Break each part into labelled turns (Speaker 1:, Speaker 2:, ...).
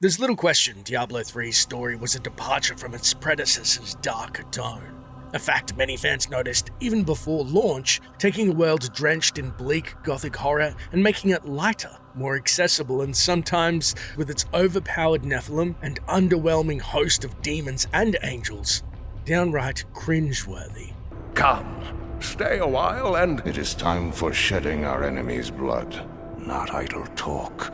Speaker 1: There's little question Diablo 3's story was a departure from its predecessor's darker tone. A fact many fans noticed even before launch, taking a world drenched in bleak gothic horror and making it lighter, more accessible, and sometimes, with its overpowered Nephilim and underwhelming host of demons and angels, downright cringeworthy.
Speaker 2: Come, stay a while and...
Speaker 3: It is time for shedding our enemy's blood, not idle talk.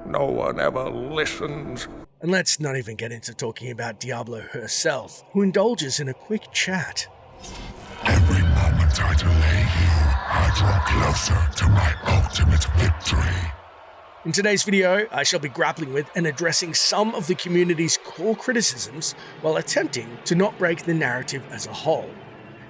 Speaker 2: No one ever listens.
Speaker 1: And let's not even get into talking about Diablo herself, who indulges in a quick chat.
Speaker 4: Every moment I delay you, I draw closer to my ultimate victory.
Speaker 1: In today's video, I shall be grappling with and addressing some of the community's core criticisms while attempting to not break the narrative as a whole.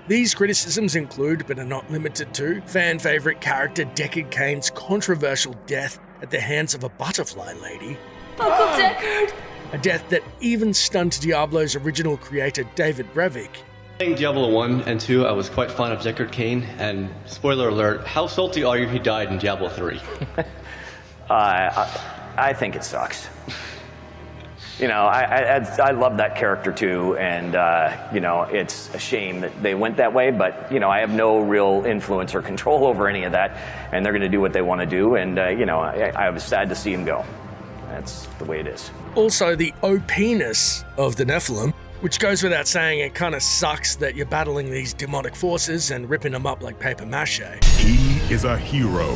Speaker 1: These criticisms include, but are not limited to, fan favorite character Deckard Cain's controversial death at the hands of a butterfly lady,
Speaker 5: Uncle Deckard!
Speaker 1: A death that even stunned Diablo's original creator David Brevik.
Speaker 6: Playing Diablo 1 and 2, I was quite fond of Deckard Cain, and spoiler alert, how salty are you he died in Diablo 3?
Speaker 7: I think it sucks. You know, I love that character too, and you know, it's a shame that they went that way, but you know, I have no real influence or control over any of that, and they're going to do what they want to do, and you know, I was sad to see him go. That's the way it is.
Speaker 1: Also, the OP-ness of the Nephilim, which goes without saying. It kind of sucks that you're battling these demonic forces and ripping them up like paper mache.
Speaker 4: He is a hero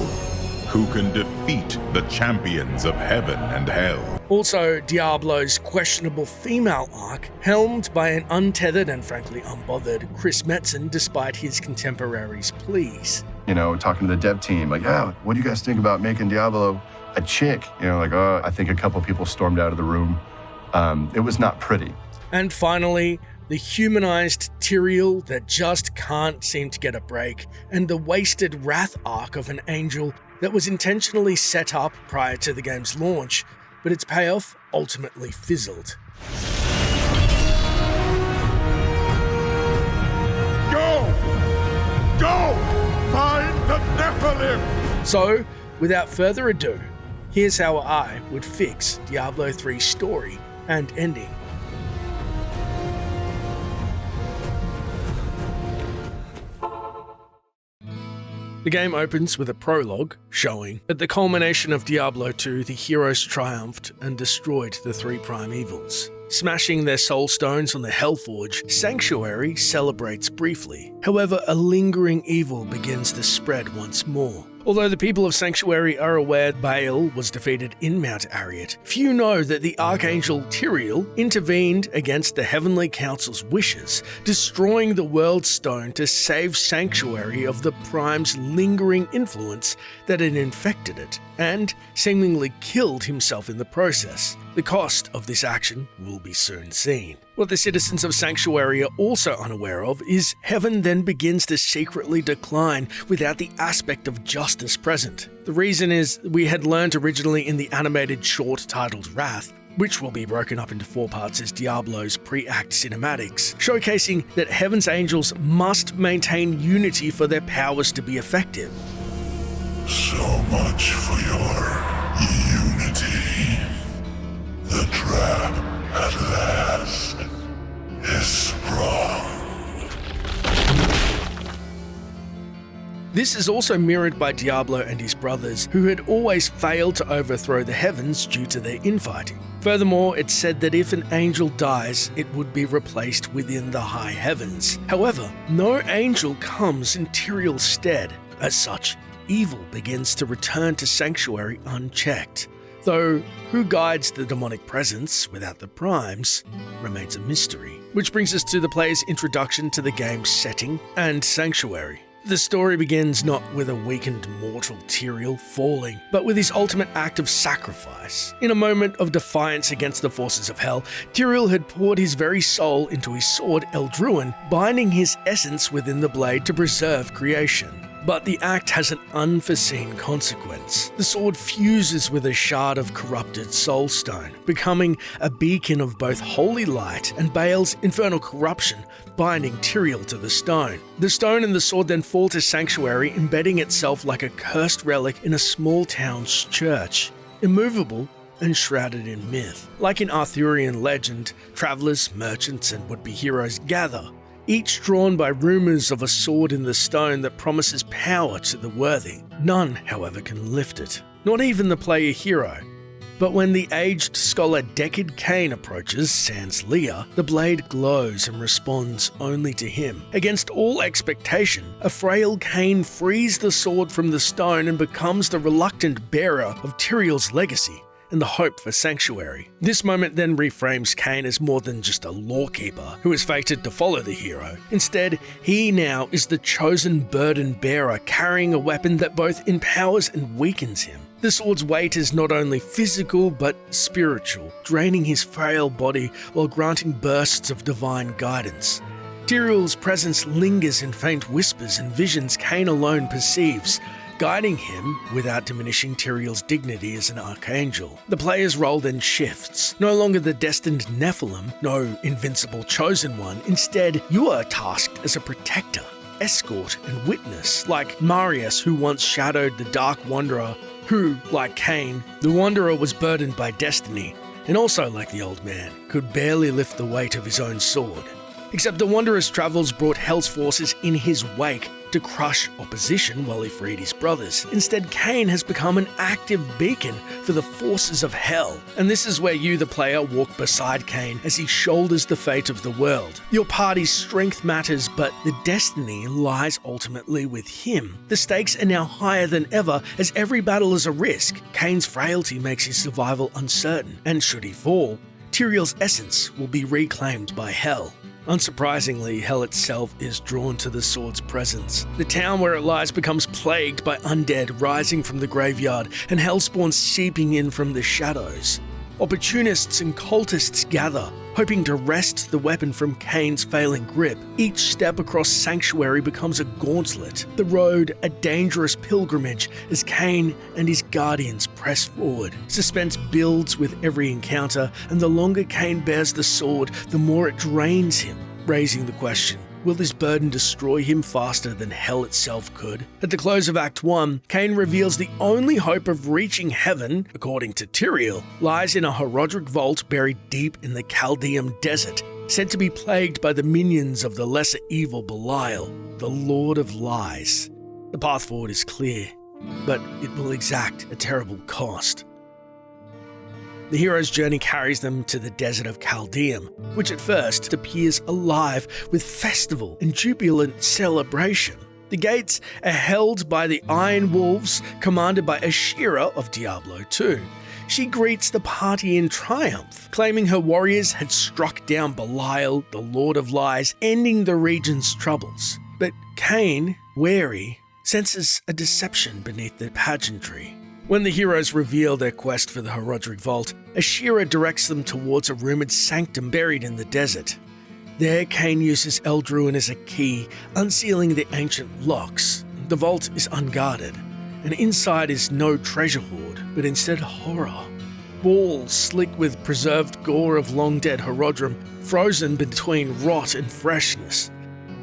Speaker 4: who can defeat the champions of heaven and hell.
Speaker 1: Also, Diablo's questionable female arc, helmed by an untethered and frankly unbothered Chris Metzen despite his contemporaries' pleas.
Speaker 8: You know, talking to the dev team, like, yeah, what do you guys think about making Diablo a chick? You know, like, oh, I think a couple people stormed out of the room. It was not pretty.
Speaker 1: And finally, the humanized Tyrael that just can't seem to get a break, and the wasted wrath arc of an angel that was intentionally set up prior to the game's launch, but its payoff ultimately fizzled.
Speaker 4: Go! Go! Find the Nephilim!
Speaker 1: So, without further ado, here's how I would fix Diablo 3's story and ending. The game opens with a prologue showing, at the culmination of Diablo 2, the heroes triumphed and destroyed the three prime evils. Smashing their soul stones on the Hellforge, Sanctuary celebrates briefly. However, a lingering evil begins to spread once more. Although the people of Sanctuary are aware Baal was defeated in Mount Arreat, few know that the Archangel Tyrael intervened against the Heavenly Council's wishes, destroying the World Stone to save Sanctuary of the Prime's lingering influence that had infected it, and seemingly killed himself in the process. The cost of this action will be soon seen. What the citizens of Sanctuary are also unaware of is heaven then begins to secretly decline without the aspect of justice present. The reason is we had learned originally in the animated short titled Wrath, which will be broken up into 4 parts as Diablo's pre-act cinematics, showcasing that heaven's angels must maintain unity for their powers to be effective.
Speaker 4: So much for your unity. The trap at last is sprung.
Speaker 1: This is also mirrored by Diablo and his brothers, who had always failed to overthrow the heavens due to their infighting. Furthermore, it's said that if an angel dies, it would be replaced within the high heavens. However, no angel comes in Tyrael's stead. As such, evil begins to return to Sanctuary unchecked. Though, who guides the demonic presence without the primes remains a mystery. Which brings us to the player's introduction to the game's setting and Sanctuary. The story begins not with a weakened mortal Tyrael falling, but with his ultimate act of sacrifice. In a moment of defiance against the forces of hell, Tyrael had poured his very soul into his sword Eldruin, binding his essence within the blade to preserve creation. But the act has an unforeseen consequence. The sword fuses with a shard of corrupted soulstone, becoming a beacon of both holy light and Baal's infernal corruption, binding Tyrael to the stone. The stone and the sword then fall to Sanctuary, embedding itself like a cursed relic in a small town's church. Immovable, and shrouded in myth. Like in Arthurian legend, travelers, merchants, and would-be heroes gather, each drawn by rumors of a sword in the stone that promises power to the worthy. None, however, can lift it, not even the player hero. But when the aged scholar Deckard Cain approaches, sans Leah, the blade glows and responds only to him. Against all expectation, a frail Cain frees the sword from the stone and becomes the reluctant bearer of Tyrael's legacy and the hope for sanctuary. This moment then reframes Cain as more than just a lawkeeper who is fated to follow the hero. Instead, he now is the chosen burden bearer, carrying a weapon that both empowers and weakens him. The sword's weight is not only physical but spiritual, draining his frail body while granting bursts of divine guidance. Tyrael's presence lingers in faint whispers and visions Cain alone perceives, guiding him without diminishing Tyrael's dignity as an archangel. The player's role then shifts. No longer the destined Nephilim, no invincible chosen one. Instead, you are tasked as a protector, escort, and witness, like Marius, who once shadowed the Dark Wanderer, who, like Cain, the Wanderer was burdened by destiny, and also, like the old man, could barely lift the weight of his own sword. Except the Wanderer's travels brought Hell's forces in his wake to crush opposition while he freed his brothers. Instead, Cain has become an active beacon for the forces of Hell. And this is where you, the player, walk beside Cain as he shoulders the fate of the world. Your party's strength matters, but the destiny lies ultimately with him. The stakes are now higher than ever, as every battle is a risk. Cain's frailty makes his survival uncertain, and should he fall, Tyrael's essence will be reclaimed by Hell. Unsurprisingly, Hell itself is drawn to the sword's presence. The town where it lies becomes plagued by undead rising from the graveyard and hellspawn seeping in from the shadows. Opportunists and cultists gather, hoping to wrest the weapon from Cain's failing grip. Each step across Sanctuary becomes a gauntlet, the road a dangerous pilgrimage as Cain and his guardians press forward. Suspense builds with every encounter, and the longer Cain bears the sword, the more it drains him, raising the question: will this burden destroy him faster than Hell itself could? At the close of Act 1, Cain reveals the only hope of reaching heaven, according to Tyrael, lies in a Horodric vault buried deep in the Chaldean desert, said to be plagued by the minions of the lesser evil Belial, the Lord of Lies. The path forward is clear, but it will exact a terrible cost. The hero's journey carries them to the desert of Chaldeum, which at first appears alive with festival and jubilant celebration. The gates are held by the Iron Wolves, commanded by Ashira of Diablo 2. She greets the party in triumph, claiming her warriors had struck down Belial, the Lord of Lies, ending the region's troubles. But Cain, wary, senses a deception beneath the pageantry. When the heroes reveal their quest for the Horodric Vault, Ashira directs them towards a rumored sanctum buried in the desert. There, Cain uses Eldruin as a key, unsealing the ancient locks. The vault is unguarded, and inside is no treasure hoard, but instead horror. Walls slick with preserved gore of long-dead Horodrim, frozen between rot and freshness.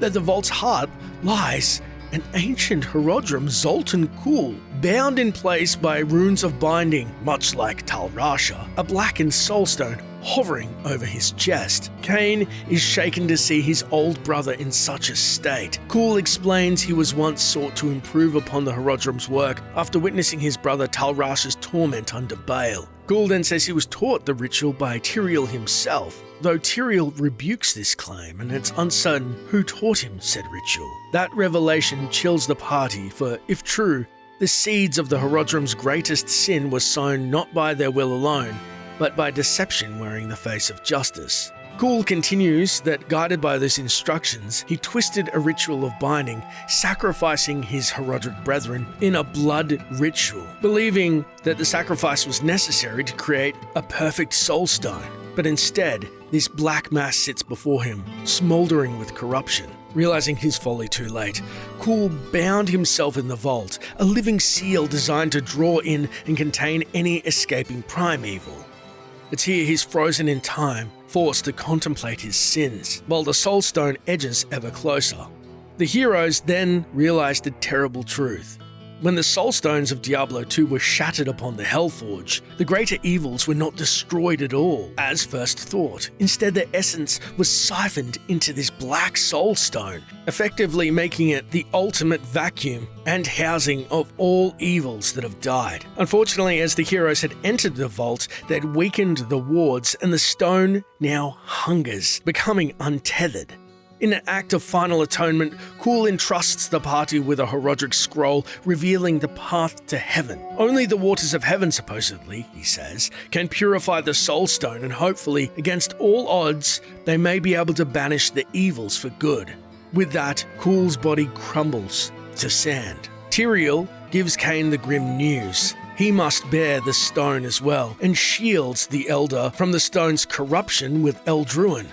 Speaker 1: At the vault's heart lies an ancient Horodrim, Zoltan Kul, bound in place by runes of binding, much like Tal Rasha, a blackened soulstone hovering over his chest. Cain is shaken to see his old brother in such a state. Kul explains he was once sought to improve upon the Horodrim's work after witnessing his brother Tal Rasha's torment under Baal. Kul then says he was taught the ritual by Tyrael himself, though Tyrael rebukes this claim, and it's uncertain who taught him said ritual. That revelation chills the party, for if true, the seeds of the Horodrim's greatest sin were sown not by their will alone, but by deception wearing the face of justice. Kul continues that, guided by those instructions, he twisted a ritual of binding, sacrificing his Horodric brethren in a blood ritual, believing that the sacrifice was necessary to create a perfect soul stone. But instead, this black mass sits before him, smouldering with corruption. Realizing his folly too late, Kul bound himself in the vault, a living seal designed to draw in and contain any escaping primeval. It's here he's frozen in time, forced to contemplate his sins, while the soul stone edges ever closer. The heroes then realized a terrible truth. When the soul stones of Diablo 2 were shattered upon the Hellforge, the greater evils were not destroyed at all, as first thought. Instead, their essence was siphoned into this black soul stone, effectively making it the ultimate vacuum and housing of all evils that have died. Unfortunately, as the heroes had entered the vault, they'd weakened the wards, and the stone now hungers, becoming untethered. In an act of final atonement, Cool entrusts the party with a Herodric scroll revealing the path to heaven. Only the waters of heaven, supposedly, he says, can purify the soul stone, and hopefully, against all odds, they may be able to banish the evils for good. With that, Cool's body crumbles to sand. Tyrael gives Cain the grim news. He must bear the stone as well, and shields the Elder from the stone's corruption with Eldruin.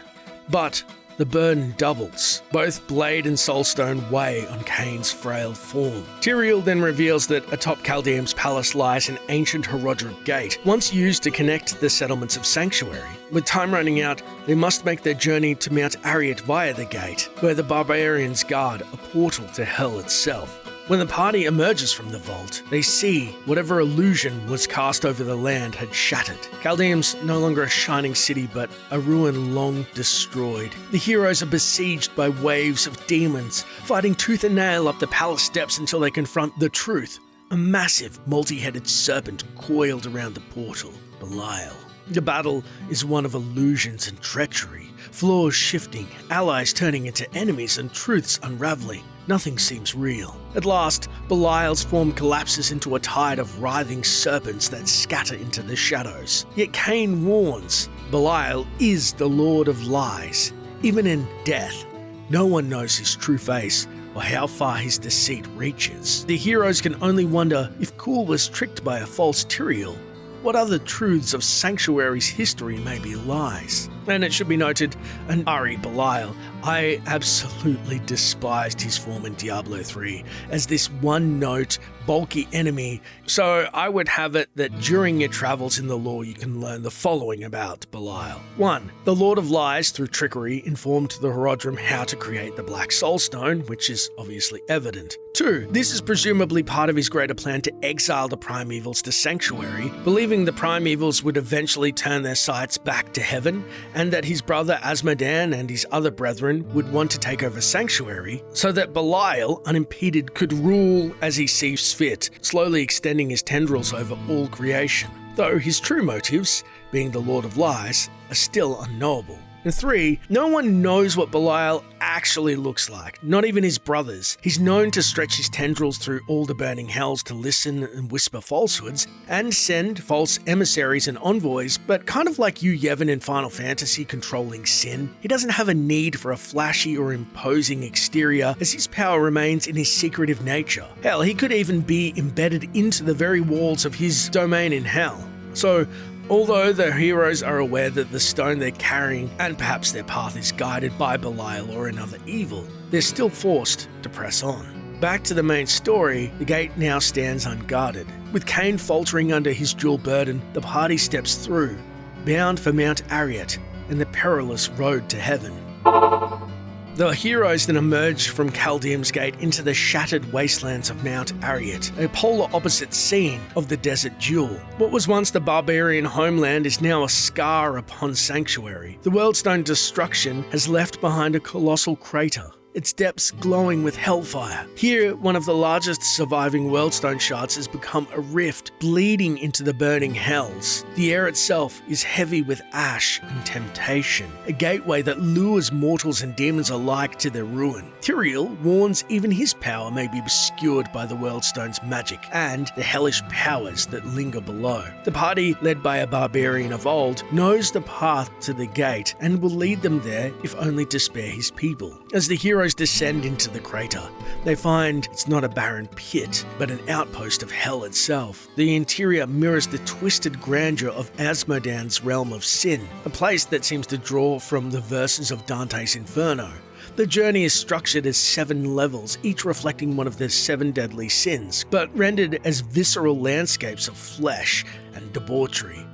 Speaker 1: But the burden doubles. Both Blade and Soulstone weigh on Cain's frail form. Tyrael then reveals that atop Chaldeum's palace lies an ancient Herodric gate, once used to connect the settlements of Sanctuary. With time running out, they must make their journey to Mount Ariat via the gate, where the barbarians guard a portal to hell itself. When the party emerges from the vault, they see whatever illusion was cast over the land had shattered. Chaldeum's no longer a shining city, but a ruin long destroyed. The heroes are besieged by waves of demons, fighting tooth and nail up the palace steps until they confront the truth. A massive, multi-headed serpent coiled around the portal, Belial. The battle is one of illusions and treachery, floors shifting, allies turning into enemies, and truths unraveling. Nothing seems real. At last, Belial's form collapses into a tide of writhing serpents that scatter into the shadows. Yet Cain warns, Belial is the Lord of Lies. Even in death, no one knows his true face or how far his deceit reaches. The heroes can only wonder if Cool was tricked by a false Tyrael. What other truths of Sanctuary's history may be lies? And it should be noted, an Ari Belial, I absolutely despised his form in Diablo 3 as this one-note, bulky enemy, so I would have it that during your travels in the lore you can learn the following about Belial. 1. The Lord of Lies, through trickery, informed the Herodrim how to create the Black Soul Stone, which is obviously evident. 2. This is presumably part of his greater plan to exile the Primevals to Sanctuary, believing the Primevals would eventually turn their sights back to heaven, and that his brother Azmodan and his other brethren would want to take over Sanctuary, so that Belial, unimpeded, could rule as he sees fit, slowly extending his tendrils over all creation. Though his true motives, being the Lord of Lies, are still unknowable. And 3, no one knows what Belial actually looks like, not even his brothers. He's known to stretch his tendrils through all the burning hells to listen and whisper falsehoods, and send false emissaries and envoys, but kind of like you Yevon in Final Fantasy controlling sin, he doesn't have a need for a flashy or imposing exterior, as his power remains in his secretive nature. Hell, he could even be embedded into the very walls of his domain in hell. So, although the heroes are aware that the stone they're carrying and perhaps their path is guided by Belial or another evil, they're still forced to press on. Back to the main story, the gate now stands unguarded. With Cain faltering under his dual burden, the party steps through, bound for Mount Ariat and the perilous road to heaven. The heroes then emerge from Chaldeum's Gate into the shattered wastelands of Mount Ariat, a polar opposite scene of the Desert Duel. What was once the barbarian homeland is now a scar upon Sanctuary. The Worldstone destruction has left behind a colossal crater, its depths glowing with hellfire. Here, one of the largest surviving Worldstone shards has become a rift, bleeding into the burning hells. The air itself is heavy with ash and temptation, a gateway that lures mortals and demons alike to their ruin. Tyrael warns even his power may be obscured by the Worldstone's magic and the hellish powers that linger below. The party, led by a barbarian of old, knows the path to the gate and will lead them there if only to spare his people. As the heroes descend into the crater, they find it's not a barren pit, but an outpost of hell itself. The interior mirrors the twisted grandeur of Azmodan's realm of sin, a place that seems to draw from the verses of Dante's Inferno. The journey is structured as 7 levels, each reflecting one of the 7 deadly sins, but rendered as visceral landscapes of flesh and debauchery.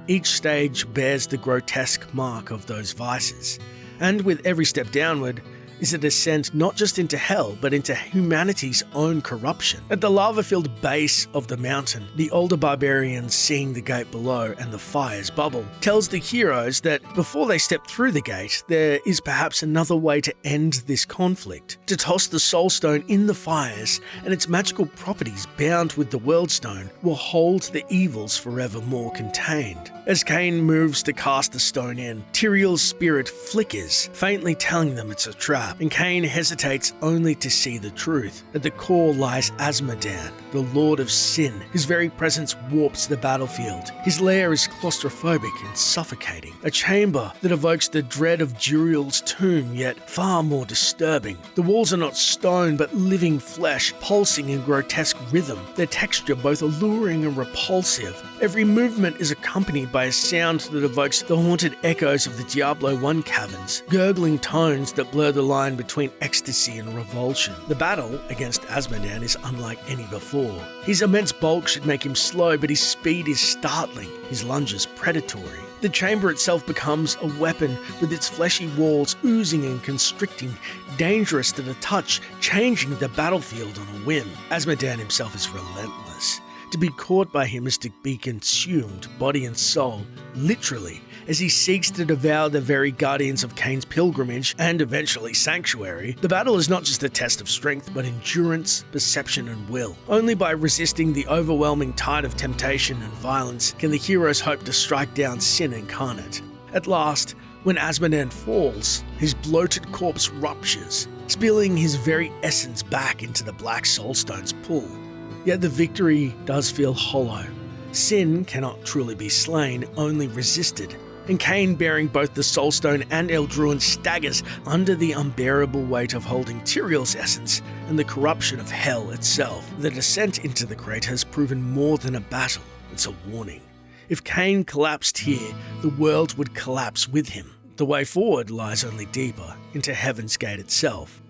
Speaker 1: Each stage bears the grotesque mark of those vices, and with every step downward, is a descent not just into hell, but into humanity's own corruption. At the lava-filled base of the mountain, the older barbarians, seeing the gate below and the fires bubble, tells the heroes that before they step through the gate, there is perhaps another way to end this conflict. To toss the Soul Stone in the fires, and its magical properties bound with the World Stone will hold the evils forevermore contained. As Cain moves to cast the stone in, Tyrael's spirit flickers, faintly telling them it's a trap, and Cain hesitates only to see the truth. At the core lies Azmodan, the Lord of Sin. His very presence warps the battlefield. His lair is claustrophobic and suffocating, a chamber that evokes the dread of Juriel's tomb, yet far more disturbing. The walls are not stone, but living flesh, pulsing in grotesque rhythm, their texture both alluring and repulsive. Every movement is accompanied by a sound that evokes the haunted echoes of the Diablo 1 caverns, gurgling tones that blur the line between ecstasy and revulsion. The battle against Azmodan is unlike any before. His immense bulk should make him slow, but his speed is startling, his lunges predatory. The chamber itself becomes a weapon, with its fleshy walls oozing and constricting, dangerous to the touch, changing the battlefield on a whim. Azmodan himself is relentless. To be caught by him is to be consumed, body and soul, literally, as he seeks to devour the very guardians of Cain's pilgrimage and eventually sanctuary. The battle is not just a test of strength, but endurance, perception, and will. Only by resisting the overwhelming tide of temptation and violence can the heroes hope to strike down sin incarnate. At last, when Azmodan falls, his bloated corpse ruptures, spilling his very essence back into the Black Soulstone's pool. Yet the victory does feel hollow. Sin cannot truly be slain, only resisted. And Cain, bearing both the Soulstone and Eldruin, staggers under the unbearable weight of holding Tyrael's essence and the corruption of hell itself. The descent into the crater has proven more than a battle, it's a warning. If Cain collapsed here, the world would collapse with him. The way forward lies only deeper, into Heaven's Gate itself.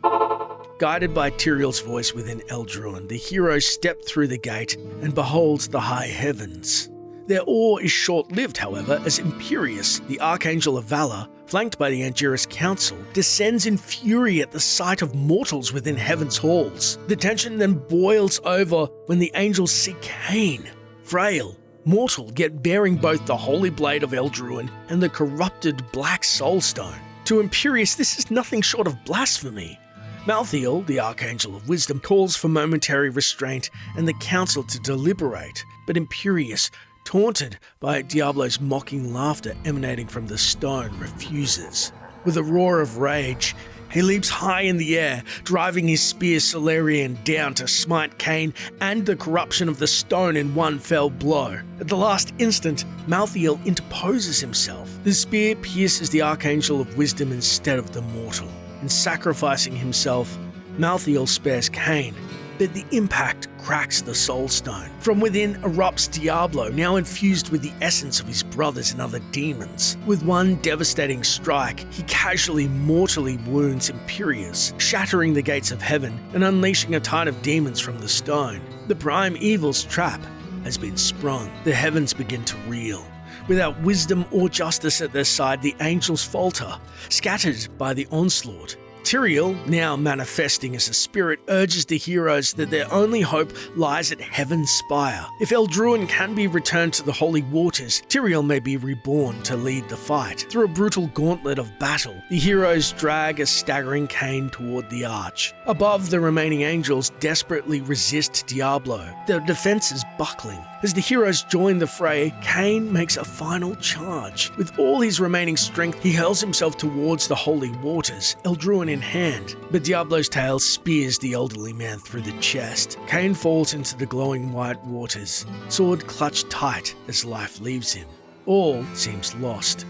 Speaker 1: Guided by Tyrael's voice within Eldruin, the heroes step through the gate and behold the high heavens. Their awe is short-lived, however, as Imperius, the Archangel of Valor, flanked by the Angiras Council, descends in fury at the sight of mortals within Heaven's halls. The tension then boils over when the angels see Cain, frail, mortal, yet bearing both the holy blade of Eldruin and the corrupted Black Soulstone. To Imperius, this is nothing short of blasphemy. Malthael, the Archangel of Wisdom, calls for momentary restraint and the Council to deliberate, but Imperius, taunted by Diablo's mocking laughter emanating from the stone, refuses. With a roar of rage, he leaps high in the air, driving his spear Solarian down to smite Cain and the corruption of the stone in one fell blow. At the last instant, Malthael interposes himself. The spear pierces the Archangel of Wisdom instead of the mortal. In sacrificing himself, Malthael spares Cain, but the impact cracks the Soul Stone. From within erupts Diablo, now infused with the essence of his brothers and other demons. With one devastating strike, he casually, mortally wounds Imperius, shattering the gates of heaven and unleashing a tide of demons from the stone. The prime evil's trap has been sprung. The heavens begin to reel. Without wisdom or justice at their side, the angels falter, scattered by the onslaught. Tyrael, now manifesting as a spirit, urges the heroes that their only hope lies at Heaven's Spire. If Eldruin can be returned to the holy waters, Tyrael may be reborn to lead the fight. Through a brutal gauntlet of battle, the heroes drag a staggering Cain toward the arch. Above, the remaining angels desperately resist Diablo, their defenses buckling. As the heroes join the fray, Cain makes a final charge. With all his remaining strength, he hurls himself towards the holy waters, Eldruin in hand. But Diablo's tail spears the elderly man through the chest. Cain falls into the glowing white waters, sword clutched tight as life leaves him. All seems lost.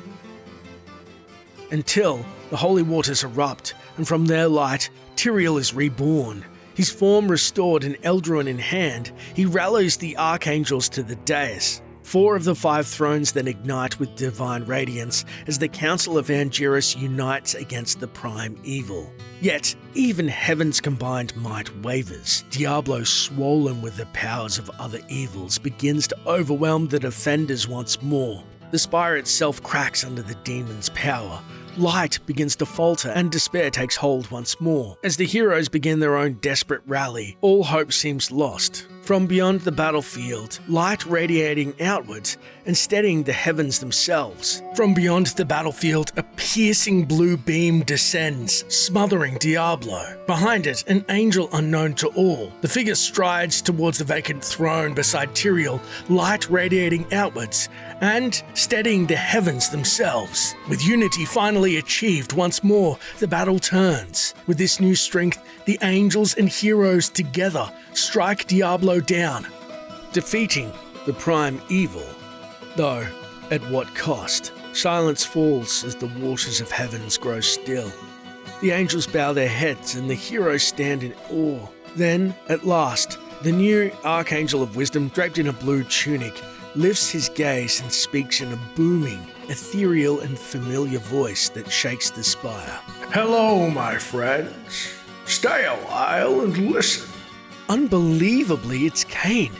Speaker 1: Until the holy waters erupt, and from their light, Tyrael is reborn. His form restored and Eldruin in hand, he rallies the archangels to the dais. 4 of the 5 thrones then ignite with divine radiance as the Council of Angiras unites against the prime evil. Yet, even heaven's combined might wavers. Diablo, swollen with the powers of other evils, begins to overwhelm the defenders once more. The spire itself cracks under the demon's power, light begins to falter and despair takes hold once more. As the heroes begin their own desperate rally, all hope seems lost. From beyond the battlefield, light radiating outwards and steadying the heavens themselves. From beyond the battlefield, a piercing blue beam descends, smothering Diablo. Behind it, an angel unknown to all. The figure strides towards the vacant throne beside Tyrael, light radiating outwards and steadying the heavens themselves. With unity finally achieved once more, the battle turns. With this new strength, the angels and heroes together strike Diablo down, defeating the prime evil. Though, at what cost? Silence falls as the waters of heavens grow still. The angels bow their heads and the heroes stand in awe. Then, at last, the new Archangel of Wisdom, draped in a blue tunic, lifts his gaze and speaks in a booming, ethereal and familiar voice that shakes the spire.
Speaker 2: Hello, my friends. Stay a while and listen.
Speaker 1: Unbelievably, it's Cain,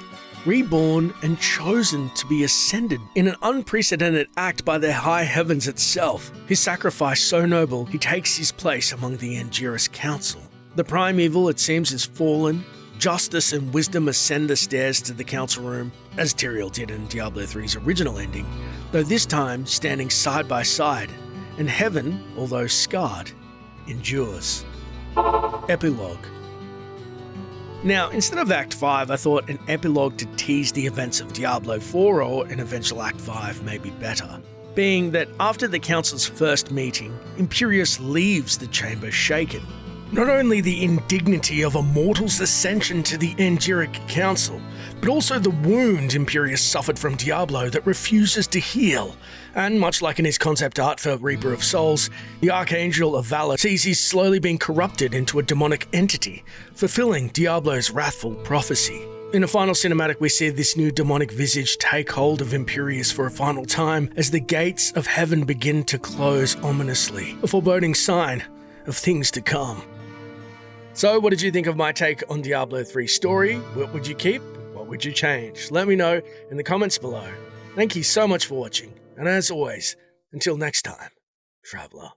Speaker 1: reborn and chosen to be ascended in an unprecedented act by the high heavens itself. His sacrifice so noble, he takes his place among the Angiras Council. The prime evil, it seems, is fallen. Justice and wisdom ascend the stairs to the council room, as Tyrael did in Diablo 3's original ending, though this time standing side by side, and heaven, although scarred, endures. Epilogue. Now, instead of Act 5, I thought an epilogue to tease the events of Diablo 4 or an eventual Act 5 may be better. Being that after the Council's first meeting, Imperius leaves the chamber shaken. Not only the indignity of a mortal's ascension to the Angiric Council, but also the wound Imperius suffered from Diablo that refuses to heal. And much like in his concept art for Reaper of Souls, the Archangel of Valor sees he's slowly being corrupted into a demonic entity, fulfilling Diablo's wrathful prophecy. In a final cinematic, we see this new demonic visage take hold of Imperius for a final time as the gates of heaven begin to close ominously, a foreboding sign of things to come. So, what did you think of my take on Diablo 3's story? What would you keep? What would you change? Let me know in the comments below. Thank you so much for watching, and as always, until next time, Traveler.